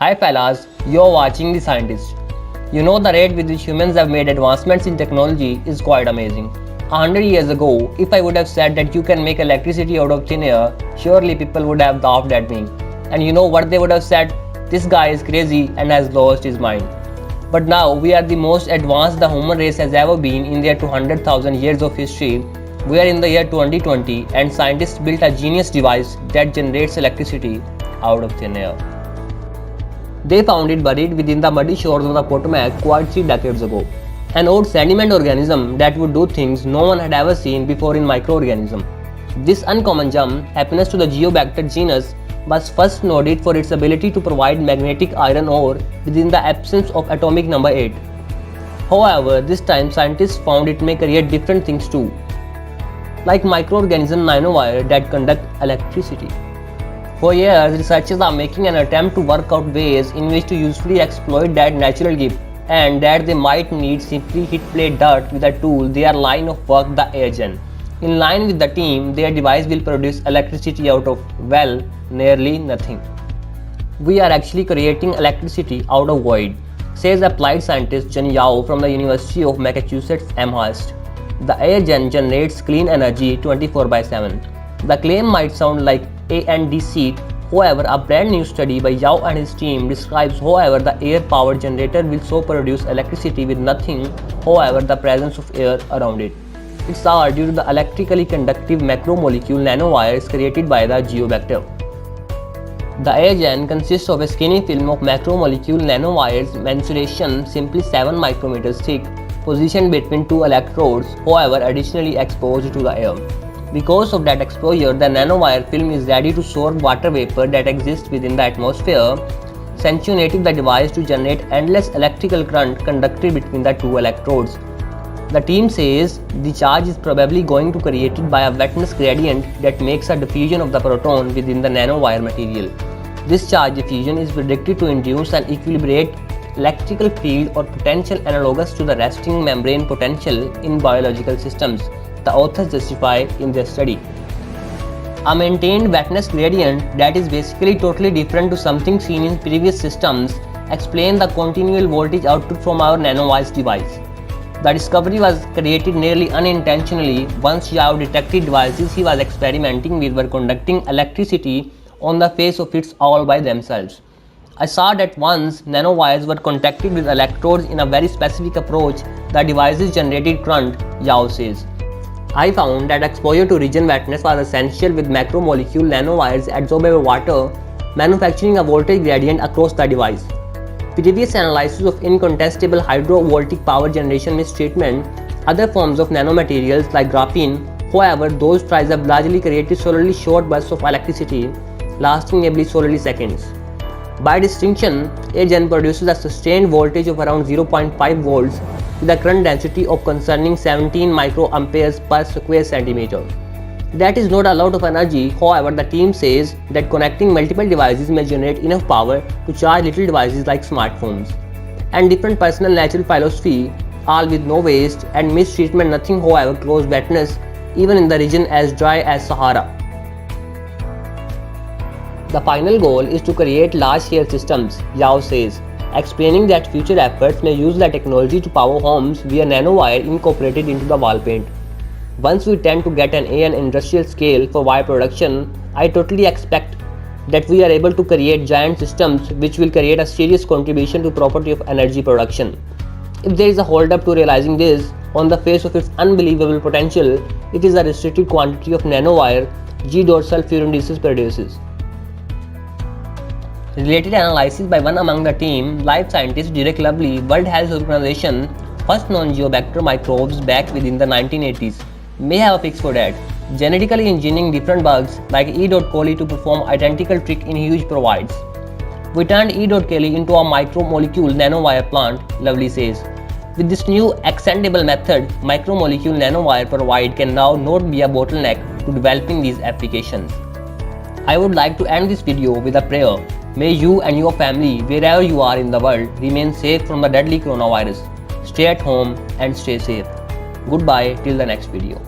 Hi fellas, you're watching The Scientist. You know the rate with which humans have made advancements in technology is quite amazing. 100 years ago, if I would have said that you can make electricity out of thin air, surely people would have laughed at me. And you know what they would have said? This guy is crazy and has lost his mind. But now we are the most advanced the human race has ever been in their 200,000 years of history. We are in the year 2020 and scientists built a genius device that generates electricity out of thin air. They found it buried within the muddy shores of the Potomac quite 3 decades ago. An old sediment organism that would do things no one had ever seen before in microorganism. This uncommon gem, happiness to the Geobacter genus, was first noted for its ability to provide magnetic iron ore within the absence of atomic number 8. However, this time scientists found it may create different things too, like microorganism nanowire that conduct electricity. For years, researchers are making an attempt to work out ways in which to usefully exploit that natural gift, and that they might need simply hit play dirt with a tool their line of work, the AirGen. In line with the team, their device will produce electricity out of, well, nearly nothing. We are actually creating electricity out of void, says applied scientist Jen Yao from the University of Massachusetts Amherst. The AirGen generates clean energy 24/7. The claim might sound like A&D. However, a brand new study by Yao and his team describes however the air-powered generator will so produce electricity with nothing, however the presence of air around it. It's all due to the electrically conductive macromolecule nanowires created by the Geobacter. The AirGen consists of a skinny film of macromolecule nanowires mensuration simply 7 micrometers thick, positioned between 2 electrodes, however additionally exposed to the air. Because of that exposure, the nanowire film is ready to soak water vapor that exists within the atmosphere, sanctionating the device to generate endless electrical current conducted between the 2 electrodes. The team says the charge is probably going to be created by a wetness gradient that makes a diffusion of the proton within the nanowire material. This charge diffusion is predicted to induce an equilibrate electrical field or potential analogous to the resting membrane potential in biological systems, the authors justify in their study. A maintained wetness gradient that is basically totally different to something seen in previous systems explain the continual voltage output from our nanowire device. The discovery was created nearly unintentionally once Yao detected devices he was experimenting with were conducting electricity on the face of it all by themselves. I saw that once nanowires were contacted with electrodes in a very specific approach, the devices generated current, Yao says. I found that exposure to region wetness was essential with macromolecule nanowires absorbable water, manufacturing a voltage gradient across the device. Previous analysis of incontestable hydrovoltaic power generation mistreatment other forms of nanomaterials like graphene, however those tries have largely created solely short bursts of electricity lasting maybe solely seconds. By distinction, AirGen produces a sustained voltage of around 0.5 volts with a current density of concerning 17 microamperes per square centimeter. That is not a lot of energy, however the team says that connecting multiple devices may generate enough power to charge little devices like smartphones. And different personal natural philosophy, all with no waste and mistreatment nothing however close wetness even in the region as dry as Sahara. The final goal is to create large-scale systems, Yao says, explaining that future efforts may use the technology to power homes via nanowire incorporated into the wall paint. Once we tend to get an industrial scale for wire production, I totally expect that we are able to create giant systems which will create a serious contribution to property of energy production. If there is a hold-up to realizing this, on the face of its unbelievable potential, it is a restricted quantity of nanowire G.sulfurindices produces. Related analysis by one among the team, life scientist Derek Lovely, World Health Organization, first known Geobacter microbes back within the 1980s, may have a fix for that. Genetically engineering different bugs like E. coli to perform identical trick in huge provides. We turned E. coli into a micromolecule nanowire plant, Lovely says. With this new extendable method, micromolecule nanowire provide can now not be a bottleneck to developing these applications. I would like to end this video with a prayer. May you and your family, wherever you are in the world, remain safe from the deadly coronavirus. Stay at home and stay safe. Goodbye till the next video.